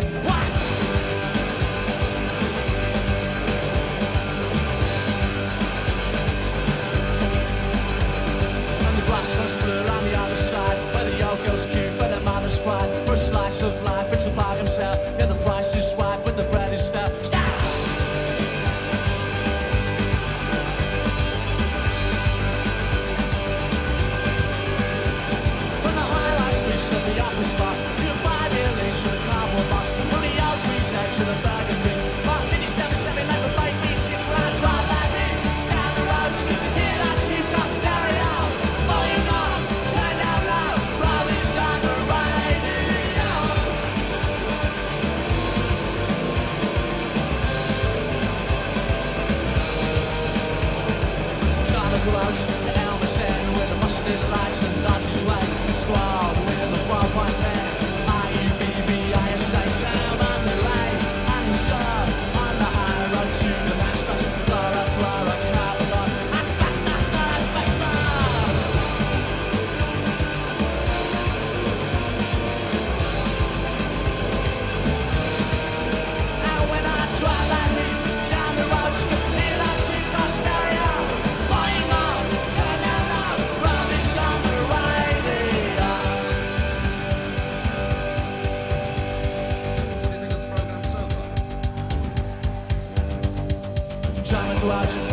say, whack! And the grass was blue on the other side, where the yogo's cute, where the mother's pride. For a slice of life, it's about himself. Yeah, the price is right, but the bread is stout. Trying to go out